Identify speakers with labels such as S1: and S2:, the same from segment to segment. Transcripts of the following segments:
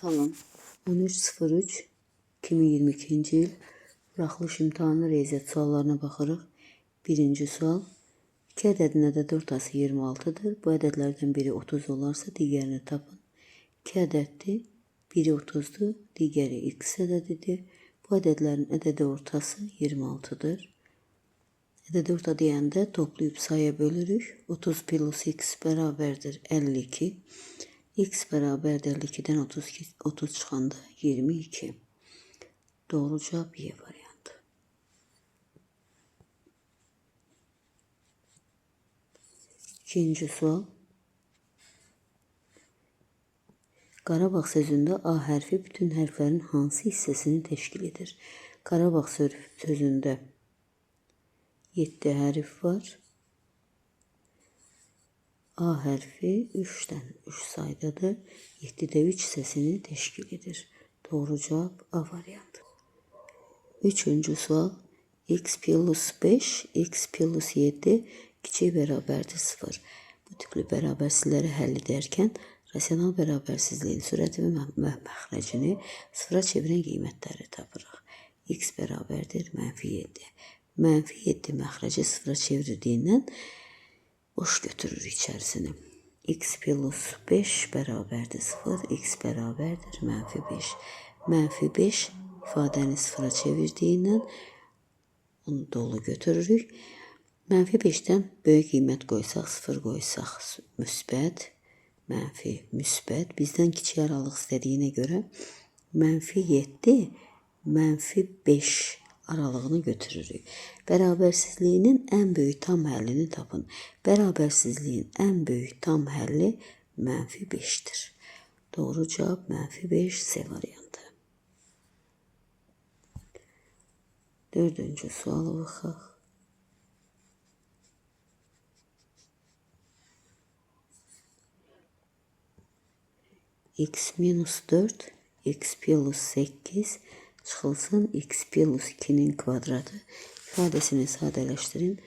S1: Salon 13.03.2022 il buraxılış imtahanı riyaziyyat suallarına baxırıq. Birinci sual. 2 ədədin ədəd ortası 26'dır. Bu ədədlərdən biri 30 olarsa digərini tapın. 2 ədəddir. Biri 30'dur. Digəri x ədədidir. Bu ədədlərin ədədi ortası 26'dır. Ədəd orta deyəndə toplayıb sayıya bölürük. 30 plus x bərabərdir 52. X bərabərdir 52'dən 30 çıxanda 22. Doğru cevap Y variantı. İkinci sual. Qarabağ sözündə A hərfi bütün hərflərin hansı hissəsini təşkil edir? Qarabağ sözündə 7 hərf var. A hərfi 3'dən 3 saydadır. 7'də 3 hissəsini təşkil edir. Doğru cevap A variantı. Üçüncü sual. X plus 5, x plus 7 kiçik bərabərdir 0. Bu tipli bərabərsizləri həll edərkən rasional bərabərsizliyin sürəti və məxrəcini sıfıra çevirən qiymətləri tapırıq. X bərabərdir -7. -7 məxrəci sıfıra çevirdiyindən boş götürür içərisini. X plus 5 bərabərdir 0, x bərabərdir -5. -5 ifadəni sıfıra çevirdiyindən onu dolu götürürük. -5'dən böyük qiymət qoysaq, 0 qoysaq müsbət, mənfi, müsbət. Bizdən kiçik aralıq istədiyinə görə -7, -5 aralığını götürürük. Bərabərsizliyinin ən böyük tam həllini tapın. Bərabərsizliyin ən böyük tam həlli -5'dir. Doğru cevap -5 C variantı. Dördüncü suala baxaq. X minus 4, x plus 8 çıxılsın x plus 2'nin kvadratı ifadəsini sadələşdirin.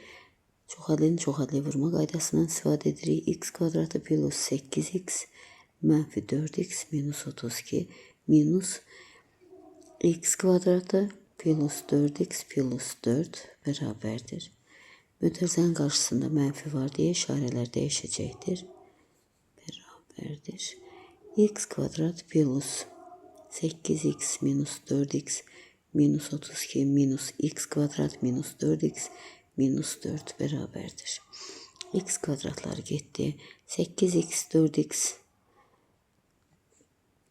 S1: Çoxadlı vurma qaydasından istifadə edirik. X kvadratı plus 8x -4x minus 32 minus x kvadratı plus 4x plus 4 bərabərdir. Mötərizənin qarşısında mənfi var deyə işarələr dəyişəcəkdir. Bərabərdir. X kvadrat plus 8x minus 4x minus 32 minus x kvadrat minus 4x minus 4 bərabərdir. X kvadratları getdi. 8x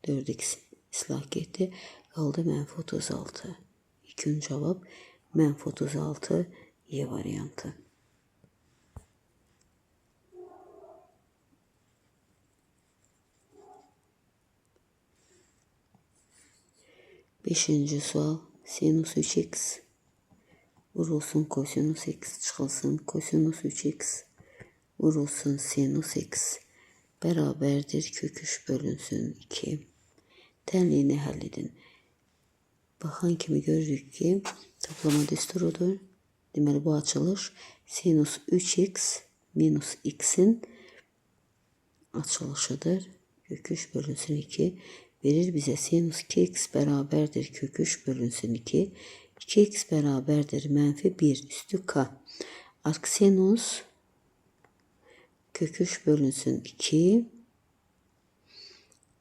S1: 4x islah getdi. Qaldı -36. İkinci cavab -36 Y variantı. Beşinci sual. Sinus 3x vurulsun kosinus x çıxılsın kosinus 3x vurulsun sinus x bərabərdir kök 3 bölünsün 2. Tənliyini həll edin. Baxan kimi görürük ki toplama düsturudur. Deməli bu açılış sinus 3x minus x'in açılışıdır. Kök 3 bölünsün 2 verir bize sinus 2x bərabərdir kök 3 bölünsün 2. 2x bərabərdir -1 üstü k. Arksinus kök 3 bölünsün 2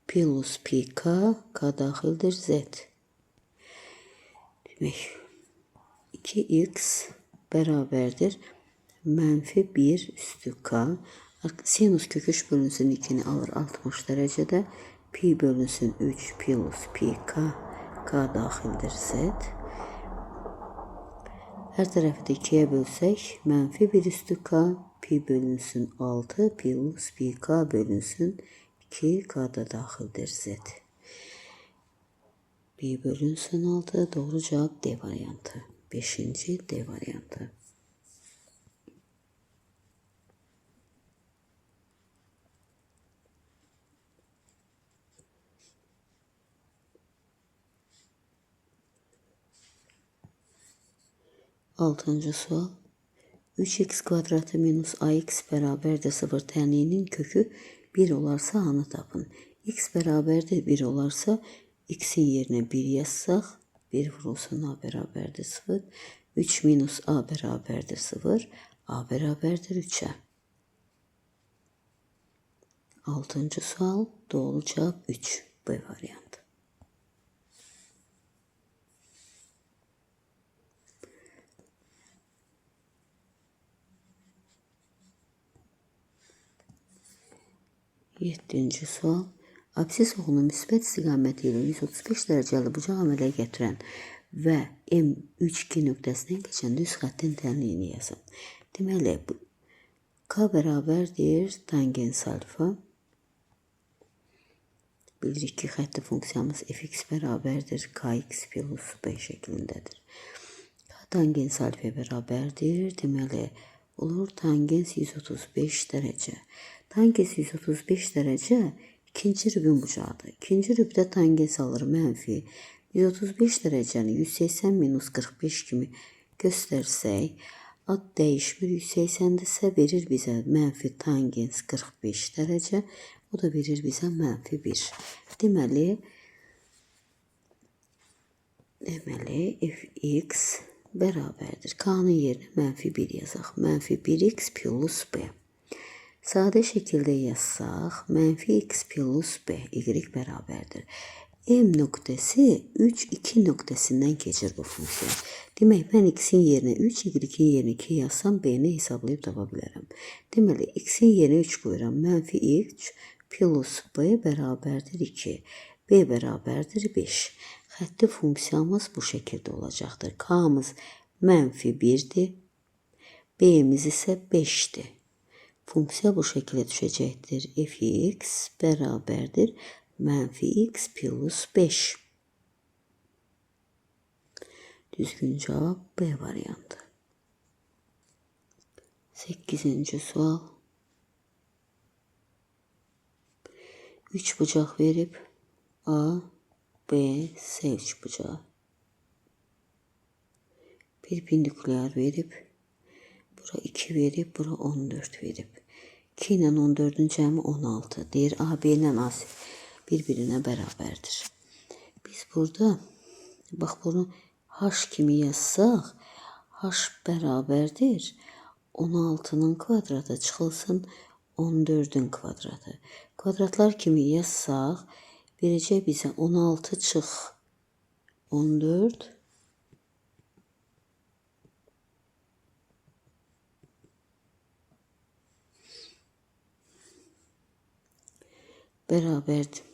S1: plus pi k, k daxildir z. Demək 2x bərabərdir -1 üstü k. Sinus kök 3 bölünsün 2'ni alır 60 dərəcədə. Pi bölünsün 3 plus pi k, k daxildir z. Hər tərəfi də 2'yə bölsək, -1 üstü k, pi bölünsün 6 plus pi k bölünsün 2, k da daxildir z. Pi bölünsün 6, doğru cevap D variantı. 5. D variantı. Altıncı sual. 3x kvadratı minus ax bərabərdir 0 tənliyinin kökü 1 olarsa anı tapın. X bərabərdir 1 olarsa, X'in yerinə 1 yazsaq, 1 vurulsun A bərabərdir 0. 3 minus A bərabərdir 0. A bərabərdir 3'ə. 6-cı sual, doğru cavab 3. B variantı. Yeddinci sual. Absis oğlunu müsbət istiqaməti ilə 135 dərəcəli bucaq əmələ gətirən və M3-2 nöqtəsindən keçən düz xəttin tənliyini yazın. Deməli, K bərabərdir tangens alfa. Bilirik ki, xətti funksiyamız fx bərabərdir kx plus b şəklindədir. K tangens alfa bərabərdir. Deməli, olur tangens 135 dərəcə. Tangens 135 dərəcə ikinci rübün bucağıdır. İkinci rübdə tangens alır mənfi 135 dərəcəni 180 minus 45 kimi göstərsək, ad dəyişmir 180-dirsə verir bizə mənfi tangens 45 dərəcə, o da verir bizə mənfi 1. Deməli, fx bərabərdir. K'nın yerinə mənfi 1 yazaq. Mənfi 1x plus b. Sadə şəkildə yazsaq, mənfi x plus b, y bərabərdir. M nöqtəsi 3-2 nöqtəsindən keçir bu funksiya. Demək, mən x-in yerinə 3, y-in yerinə 2 yazsam, b-ni hesablayıb tapa bilərəm. Deməli, x-in yerinə 3 qoyuram. Mənfi 3 plus b bərabərdir 2. B bərabərdir 5. Xətti funksiyamız bu şəkildə olacaqdır. K'mız mənfi 1'dir. B-miz isə 5'dir. Funksiya bu şəkildə düşəcəkdir. Fx bərabərdir mənfi x plus 5. Düzgün cavab B variantı. 8-ci sual. 3 bucaq verib A, B, C 3 bucağı. Perpendikulyar verib. Bura 2 verib, bura 14 verib. 2 ilə 14'ün cəmi 16. Deyir, A, B ilə A bir-birinə bərabərdir. Biz burada, bax bunu H kimi yazsaq, H bərabərdir 16'nın kvadratı çıxılsın 14'ün kvadratı. Kvadratlar kimi yazsaq, verəcək bizə 16 çıx 14 bərabərdir.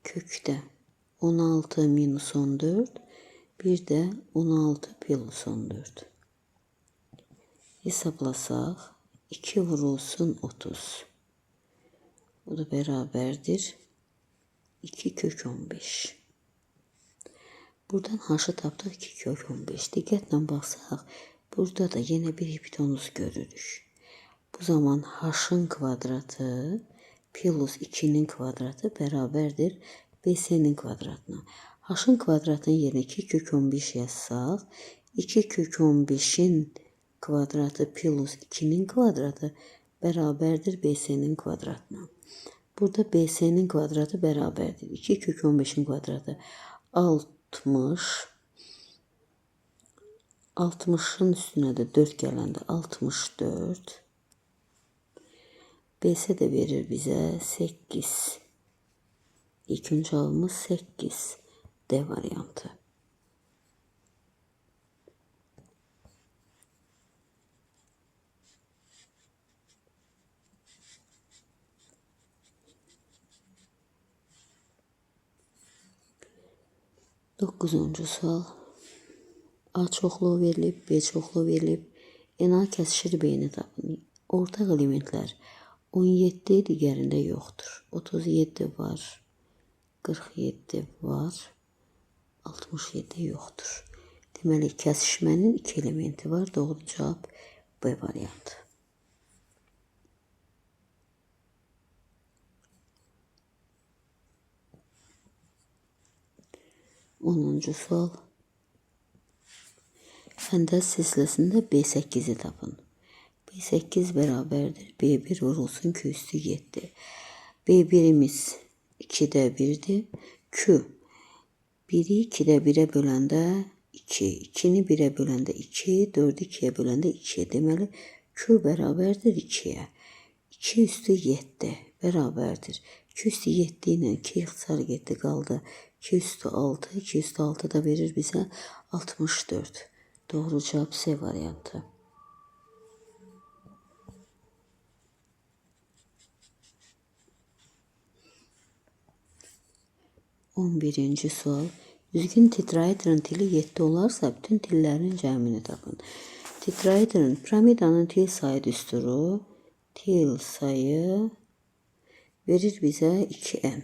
S1: Kökdə 16 minus 14, bir də 16 plus 14. Hesablasaq, 2 vurulsun 30. O da bərabərdir 2 kök 15. Buradan H'ı tapdıq 2 kök 15. Diqqətlə baxsaq, burada da yenə bir hipotenuz görürük. Bu zaman H'ın kvadratı plus 2'nin kvadratı bərabərdir BC'nin kvadratına. H'ın kvadratının yerinə 2 kök 15 yazsaq, 2 kök 15'in kvadratı plus 2'nin kvadratı bərabərdir BC'nin kvadratına. Burada BC'nin kvadratı bərabərdir 2 kök 15'in kvadratı 60. 60'ın üstünə də 4 gələndə 64. BC də verir bizə 8. İkinci cavabımız 8. D variantı. Dokuzuncu sual. A çoxluğu verilib, B çoxluğu verilib. NA kəsişir B-ni tapın. Ortaq elementlər 17 digərində yoxdur. 37 var, 47 var, 67 yoxdur. Deməli, kəsişmənin 2 elementi var. Doğru cavab B variantı. 10-cu sual. Fəndəz silsiləsində B8'i tapın. B8 beraberdir. B1 vurulsun Q üstü 7. B1'imiz 2'də 1'dir. Q 1'i 2'də 1'ə böləndə 2, 2'ni 1'ə böləndə 2, 4'ü 2'yə böləndə 2. Deməli, Q bərabərdir 2'yə. 2 üstü 7 bərabərdir. 2 üstü 7 ilə 2 ixtisar getdi, qaldı. 2 üstü 6, 2 üstü 6 da verir bizə 64. Doğru cavab C variantı. 11. sual. Düzgün tetraedrın tili 7 olarsa bütün tillerin cəmini tapın. Tetraedrın piramidanın til sayı düsturu, til sayı verir bizə 2m.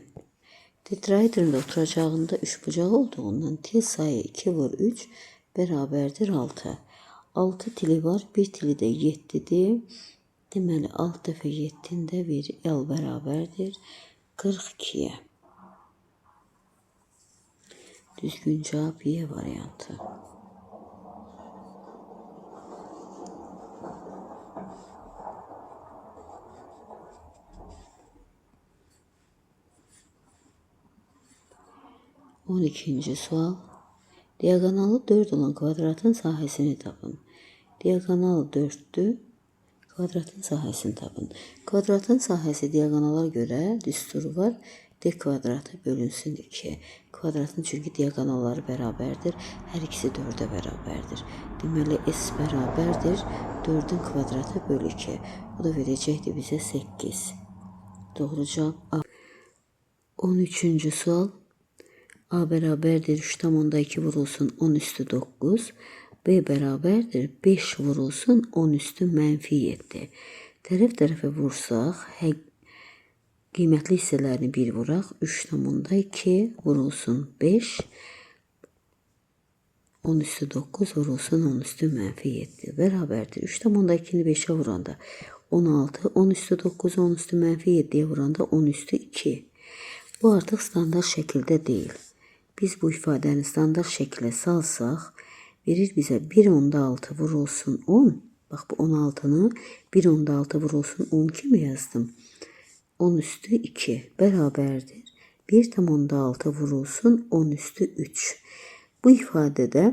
S1: Tetraedrında oturacağında 3 bucaq olduğundan til sayı 2 vur 3 bərabərdir 6. 6 tili var, bir tili də 7'dir. Deməli 6 dəfə 7'nin də bir L bərabərdir 42'yə. Düzgün cevap Y variantı. On ikinci sual. Diagonalı 4 olan kvadratın sahəsini tapın. Diagonalı 4'tür. Kvadratın sahəsini tapın. Kvadratın sahəsi diagonala görə düsturu var. D kvadratı bölünsün 2. Kvadratın çünki diagonalları bərabərdir. Hər ikisi 4'ə bərabərdir. Deməli S bərabərdir 4'ün kvadratı bölü 2. Bu da verəcəkdir bizə 8. Doğru cavab A. 13. sual. A bərabərdir 3,2 vurulsun 10 üstü 9. B bərabərdir 5 vurulsun 10 üstü mənfi 7. Tərəf-tərəfə vursaq, qiymətli hissələrini 1 vuraq. 3,2 vurulsun 5. 10 üstü 9 vurulsun 10 üstü mənfi 7. Bərabərdir 3,2'ni 5'ə vuranda 16. 10 üstü 9, 10 üstü mənfi 7'yə vuranda 10 üstü 2. Bu artıq standart şəkildə deyil. Biz bu ifadəni standart şəklə salsaq, verir bizə 1/6 vurulsun 10. Bax bu 16'nı 1/6 vurulsun 10 kimi yazdım. 10 üstü 2 bərabərdir. 1/6 vurulsun 10 üstü 3. Bu ifadədə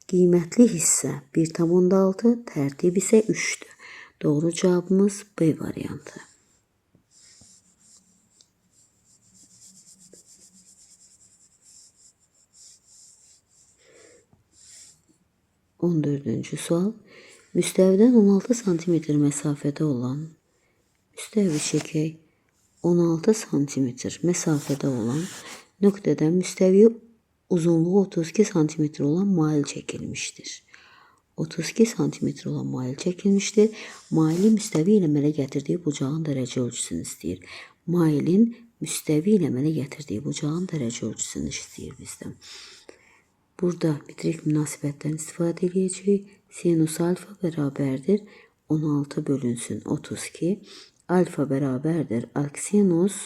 S1: qiymətli hissə 1/6, tərtib isə 3'dür. Doğru cavabımız B variantı. 14. sual. Müstəvidən 16 cm məsafədə olan, müstəvi çəkək, 16 cm məsafədə olan nöqtədən müstəvi uzunluğu 32 cm olan mail çəkilmişdir. 32 cm olan mail çəkilmişdir. Maili müstəvi ilə əmələ gətirdiyi bucağın dərəcə ölçüsünü istəyir. Mailin müstəvi ilə əmələ gətirdiyi bucağın dərəcə ölçüsünü istəyir bizdən. Burada metrik münasibətdən istifadə edəcəyik. Sinus alfa bərabərdir 16 bölünsün 32. Alfa bərabərdir arcsinus,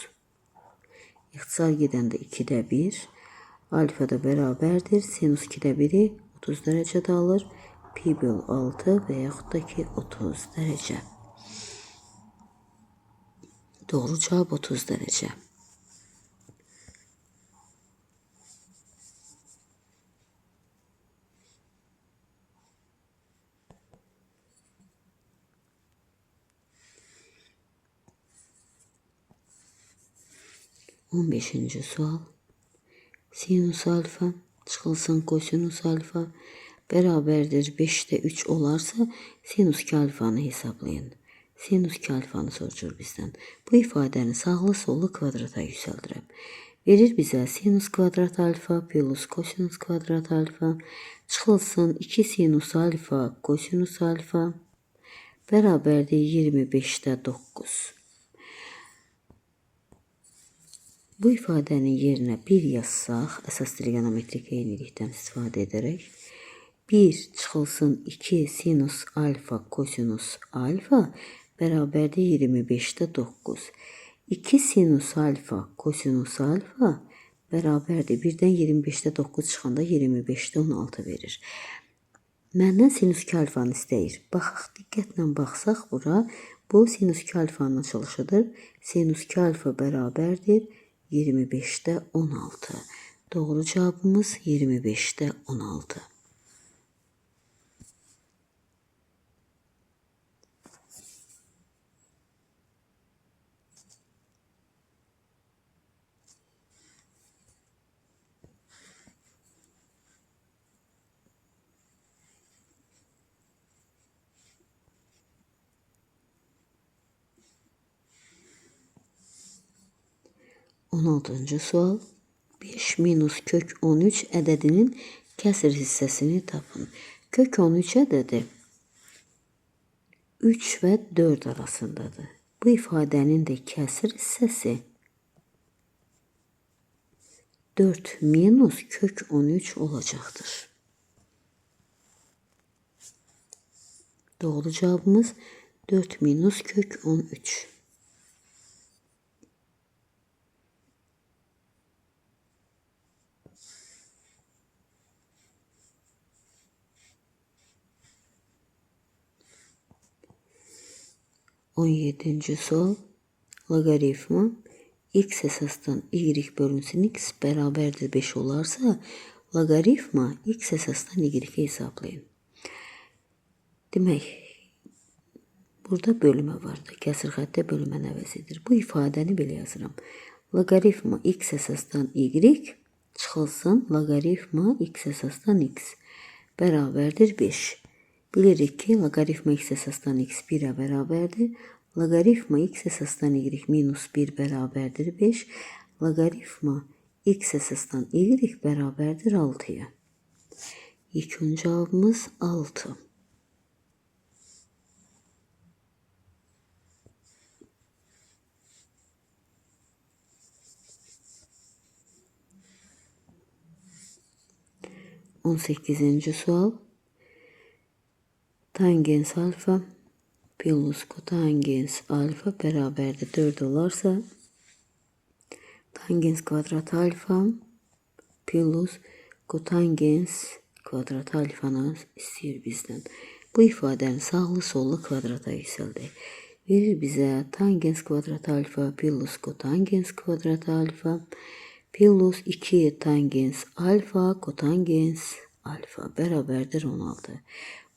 S1: ixtisar gedəndə 2'də 1. Alfa da bərabərdir sinus 2'də 1'i 30 dərəcədə alır. Pi böl 6 və yaxud da ki 30 dərəcə. Doğru cavab 30 dərəcə. 15. sual. Sinus alfa çıxılsın kosinus alfa bərabərdir 5'də 3 olarsa sinus 2 alfanı hesablayın. Sinus 2 alfanı soruşur bizdən. Bu ifadəni sağlı sollu kvadrata yüksəldirəm. Verir bizə sinus kvadrat alfa plus kosinus kvadrat alfa çıxılsın 2 sinus alfa kosinus alfa bərabərdir 25'də 9. Bu ifadənin yerinə 1 yazsaq, əsas trigonometrik eynilikdən istifadə edərək, 1 çıxılsın 2 sinus alfa kosinus alfa bərabərdir 25'də 9. 2 sinus alfa kosinus alfa bərabərdir 1'dən 25'də 9 çıxanda 25'də 16 verir. Məndən sinüs-2 alfanı istəyir. Baxaq, diqqətlə baxsaq bura, bu sinüs-2 alfanın açılışıdır. Sinüs-2 alfa bərabərdir 25-də 16. Doğru cavabımız 25-də 16. On altıncı sual. 5 minus kök 13 ədədinin kəsr hissəsini tapın. Kök 13 ədədi 3 və 4 arasındadır. Bu ifadənin də kəsr hissəsi 4 minus kök 13 olacaqdır. Doğru cavabımız 4 minus kök 13. On yedinci sual. Logaritma x əsasdan y bölünsün x bərabərdir 5 olarsa, logaritma x əsasdan y-i hesablayın. Demək, burada bölmə var da, kəsr xəttə bölməni əvəz edir. Bu ifadəni belə yazıram. Logaritma x əsasdan y çıxılsın, logaritma x əsasdan x bərabərdir 5. Bilirik ki, logaritma x əsasdan x 1-ə bərabərdir. Logaritma x əsasdan y minus 1 bərabərdir 5. Logaritma x əsasdan y bərabərdir 6-ya. İlkin cavabımız 6. On sekizinci sual. Tangens alfa plus kotangens alfa bərabərdir 4 olarsa, tangens kvadrat alfa plus kotangens kvadrat alfanı istəyir bizdən. Bu ifadəni sağlı sollu kvadrata yüksəldir. Verir bizə tangens kvadrat alfa plus kotangens kvadrat alfa plus 2 tangens alfa kotangens alfa bərabərdir 16.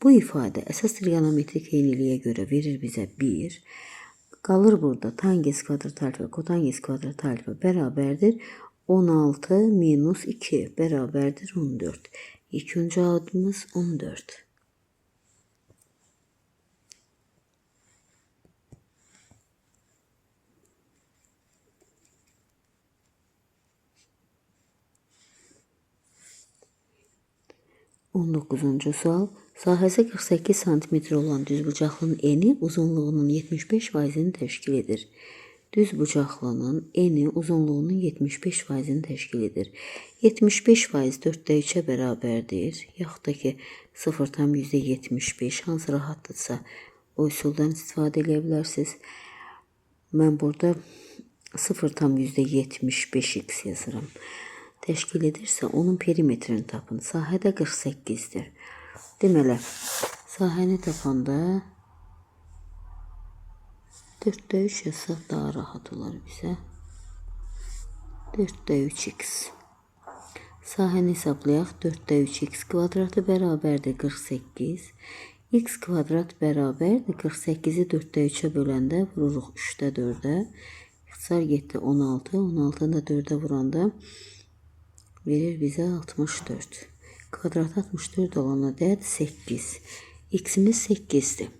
S1: Bu ifadə əsas trigonometrik eyniliyə görə verir bizə 1. Qalır burada tangens kvadrat alfa, kotangens kvadrat alfa bərabərdir 16 minus 2 bərabərdir 14. İkinci adımız 14. On dokuzuncu sual. Sahəsi 48 cm olan düzbucaqlının eni uzunluğunun 75%-ni təşkil edir. Düzbucaqlının eni uzunluğunun 75%-ni təşkil edir. 75% 4-də 3-ə bərabərdir. Yaxud da ki 0,75 hansı rahatdırsa o üsuldan istifadə edə bilərsiniz. Mən burada 0,75x yazıram. Təşkil edirsə onun perimetrini tapın. Sahədə 48-dir. Deməli, sahəni tapanda 4-də 3 yazsaq daha rahat olar bizə. 4-də 3x. Sahəni hesablayaq. 4-də 3x kvadratı bərabərdir 48. X kvadrat bərabərdir 48-i 4-də 3-ə böləndə vururuq 3-də 4-ə. İxtisar getdi 16. 16-nı da 4-ə vuranda verir bizə 64. Kvadrat 64 olana dəyər 8. X-imiz 8-dir.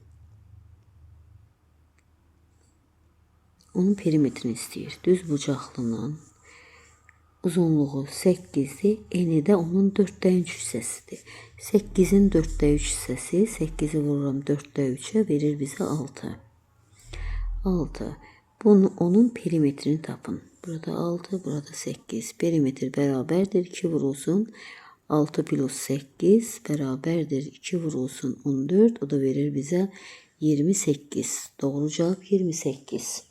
S1: Onun perimetrini istəyir. Düzbucaqlının uzunluğu 8-dir. Eni də onun 4-də 3 hissəsidir. 8-in 4-də 3 hissəsi. 8-i vururam 4-də 3-ə verir bizə 6. 6. Onun perimetrini tapın. Burada 6, burada 8. Perimetr bərabərdir 2 vurulsun 6 plus 8 bərabərdir 2 vurulsun 14. O da verir bizə 28. Doğru cavab 28.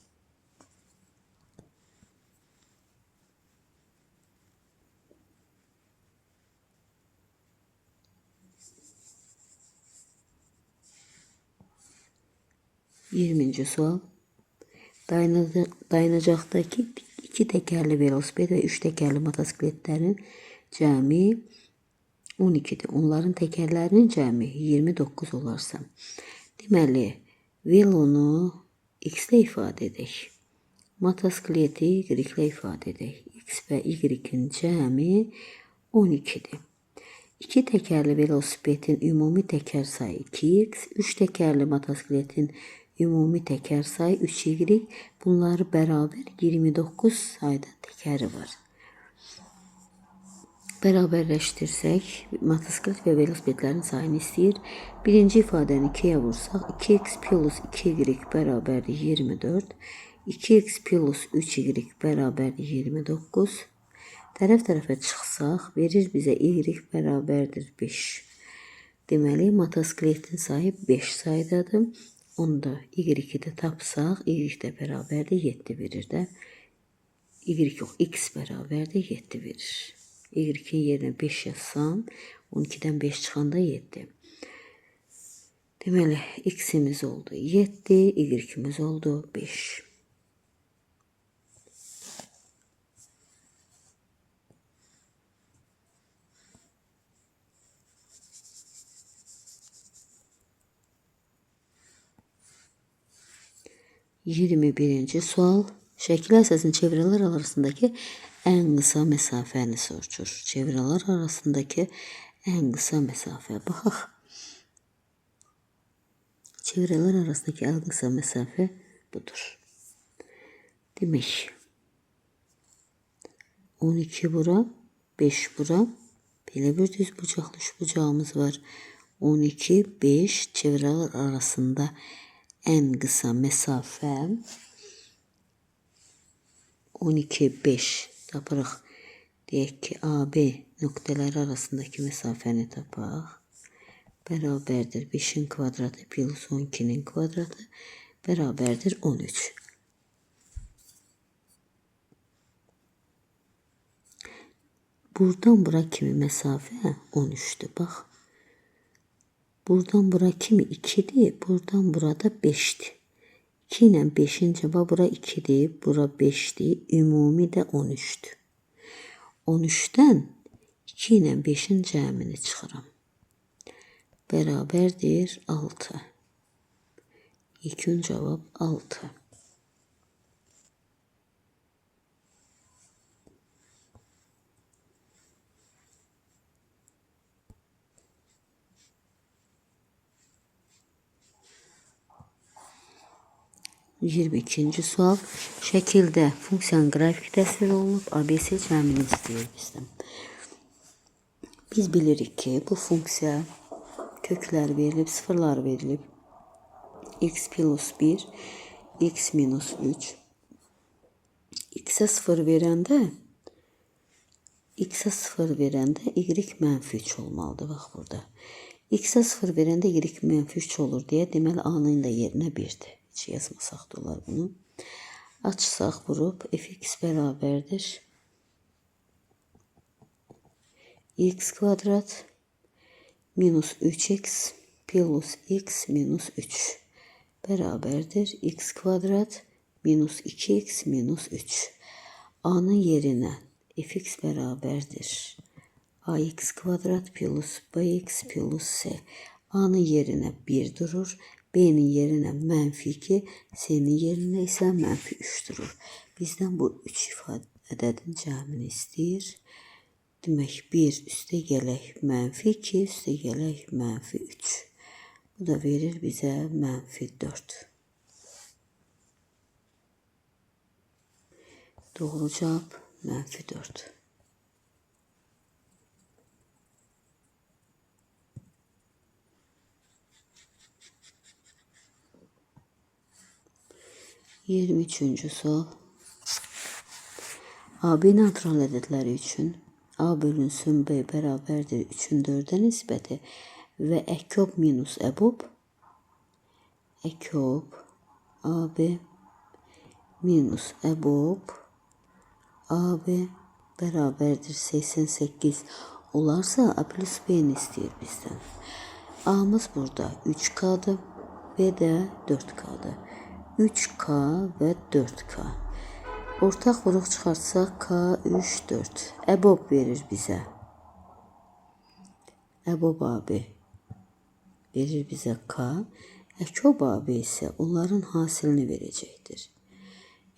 S1: 20. sual. Dayanacaqdakı 2 təkərli velosiped və 3 təkərli motosikletlərin cəmi 12'dir. Onların təkərlərinin cəmi 29 olarsa. Deməli, velonu x ilə ifadə edək. Motosikleti y ilə ifadə edək. X və y-in cəmi 12'dir. 2 təkərli velosipedin ümumi təkər sayı 2x, 3 təkərli motosikletin ümumi təkər sayı 3y, bunları bərabər 29 sayda təkəri var. Bərabərləşdirsək, motosiklet və velosipedlərin sayını istəyir. Birinci ifadəni 2'yə vursaq, 2x plus 2y bərabərdir 24, 2x plus 3y bərabərdir 29. Tərəf-tərəfə çıxsaq, verir bizə y bərabərdir 5. Deməli, motosikletin sayı 5 saydadır. Onda y-i də tapsaq, y də bərabərdir 7 verir də. Y yox, x bərabərdir 7 verir. Y-in yerinə 5 yazsam, 12'dən 5 çıxanda 7. Deməli, x-imiz oldu 7, y-imiz oldu 5. Birinci sual. Şəkil əsasında çevrələr arasındakı ən qısa məsafəni soruşur. Çevrələr arasındakı ən qısa məsafə. Baxaq. Çevrələr arasındakı ən qısa məsafə budur. Demək, 12 bura, 5 bura. Belə bir düz bucaqlı bucağımız var. 12, 5 çevrələr arasında en kısa mesafe 12, 5 tapırıq. Deyək ki, AB noktaları arasındaki mesafəni tapaq. Bərabərdir 5'in kvadratı plus 12'nin kvadratı bərabərdir 13. Buradan bura kimi mesafe 13'tür. Bax. Buradan bura kimi 2'dir, buradan burada 5'dir. 2 ilə 5'in cevabı bura 2'dir, bura 5'dir, ümumi də 13'dür. 13'dən 2 ilə 5'in cəmini çıxıram. Bərabərdir 6. İlkin cavab 6. İkinci sual. Şəkildə funksiyanın qrafik təsvir olunub, ABC cəmini istəyir bizdən. Biz bilirik ki, bu funksiya köklər verilib, sıfırlar verilib. X plus 1, x minus 3. X'e 0 verəndə, y mənfi 3 olmalıdır. Bax burada. X'e 0 verəndə y mənfi 3 olur deyə, deməli A-nın da yerinə 1'dir. Hiç yazmasaq da olar bunu. Açsaq vurup fx bərabərdir x kvadrat minus 3x plus x minus 3 bərabərdir x kvadrat minus 2x minus 3. A'nın yerinə fx bərabərdir ax kvadrat plus bx plus c. A'nın yerinə 1 durur. B'nin yerinə mənfi 2, C'nin yerinə isə mənfi 3 durur. Bizdən bu 3 ədədin cəmini istəyir. Demək 1 üstə gələk mənfi 2, üstə gələk mənfi 3. Bu da verir bizə mənfi 4. Doğru cavab mənfi 4. Üçüncü sual. AB natural ədədləri üçün A bölünsün B bərabərdir 3'ün 4'ə nisbəti və əkyob minus əbob AB minus əbob AB bərabərdir 88 olarsa A plus B'ni istəyir bizdən. A'mız burada 3K'dır. B də 4K-dır. 3K və 4K. Ortaq vuruq çıxartsaq K, 3, 4. EBOB verir bizə. EBOB abi verir bizə K. EKOB abi isə onların hasilini verəcəkdir.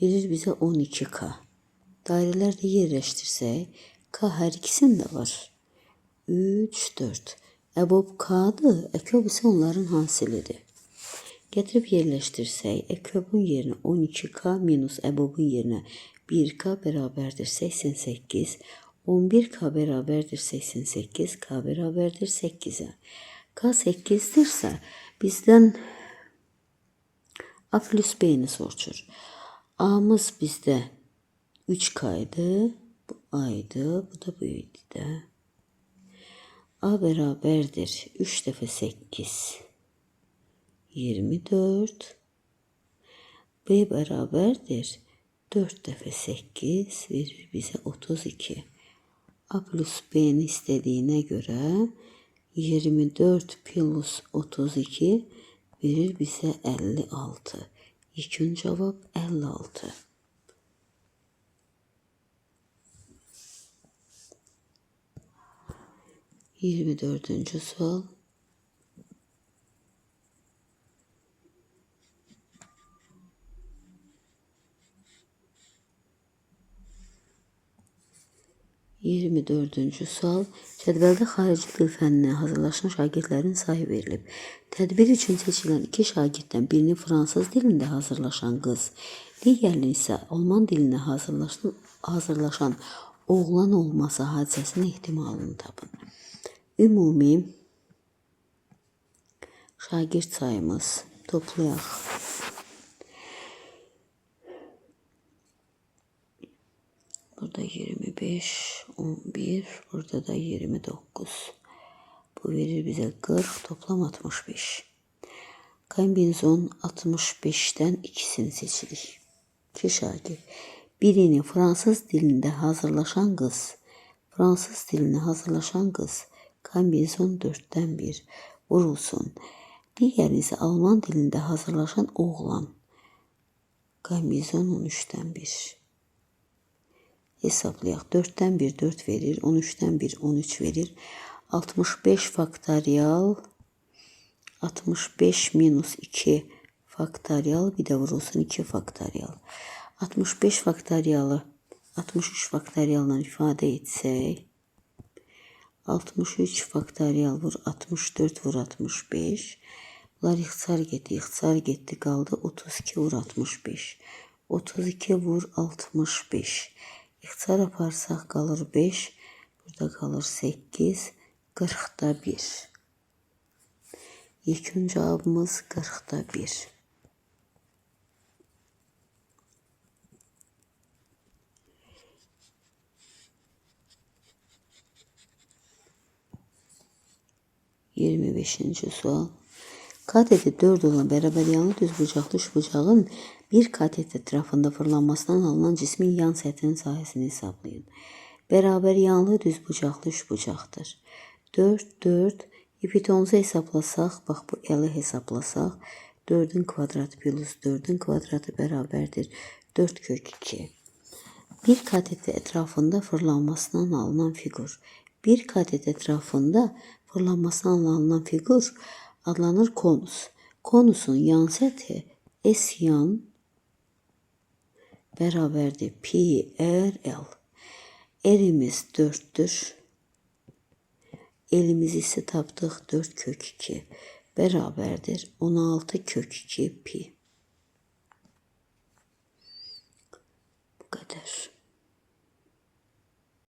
S1: Verir bizə 12K. Dairələrdə yerləşdirsək, K hər ikisində var. 3, 4. EBOB K'dır, EKOB isə onların hasilidir. Gətirib yerləşdirsək, EKOB-un yerinə 12K minus EBOB-un yerinə 1K bərabərdir 88. 11K bərabərdir 88, K bərabərdir 8-ə. K 8-dirsə, bizdən A plus B-ni soruşur. A'mız bizdə 3K idi, bu A idi, bu da bu idi də. A bərabərdir 3 dəfə 8, 24. B bərabərdir 4 dəfə 8 verir bizə 32. A plus B'ni istədiyinə görə 24 plus 32 verir bizə 56. İlkin cavab 56. 24-cü sual. Sual. Cədvəldə xarici dil fənninə hazırlaşan şagirdlərin sayı verilib. Tədbir üçün seçilən 2 şagirddən birini fransız dilində hazırlaşan qız, digərini isə alman dilində hazırlaşan oğlan olması hadisəsinin ehtimalını tapın. Ümumi şagird sayımız toplayaq. Burada 25, 11, burada da 29. Bu verir bizə 40, toplam 65. Kombinezon 65'ten ikisini seçirik. 2 şagird. Birini fransız dilində hazırlaşan qız, kombinezon 4'ten 1 vurulsun. Digərini isə alman dilində hazırlaşan oğlan, kombinezon 13'ten 1. Hesaplayaq. 4'ten 1 4 verir, 13'ten 1 13 verir. 65 faktorial, 65 minus 2 faktorial, bir də vurulsun 2 faktorial. 65 faktorialı 63 faktorialla ifadə etsək, 63 faktorial vur 64 vur 65. Bunlar ixtisar getdi, qaldı 32 vur 65. 32 vur 65. İxtisar aparsaq qalır 5, burada qalır 8, 40'da 1. İlkin cavabımız 40'da 1. Sual. Kateti 4 olan beraber yanlı düz bucaqlı üçbucağın bir katet etrafında fırlanmasından alınan cismin yan səthinin sahəsini hesablayın. Beraber yanlı düz bucaqlı üçbucaqdır. 4, 4. Hipotenozu hesablasaq, bax bu L-i hesablasaq, 4'ün kvadratı plus 4'ün kvadratı bərabərdir 4 kök 2. Bir kateti etrafında fırlanmasından alınan figur. Bir katet etrafında fırlanmasından alınan figur adlanır konus. Konusun yan səthi S yan bərabərdir pi r l. R'imiz 4'tür. Elimizi ise tapdıq 4 kök 2 bərabərdir 16 kök 2 pi. Bu qədər.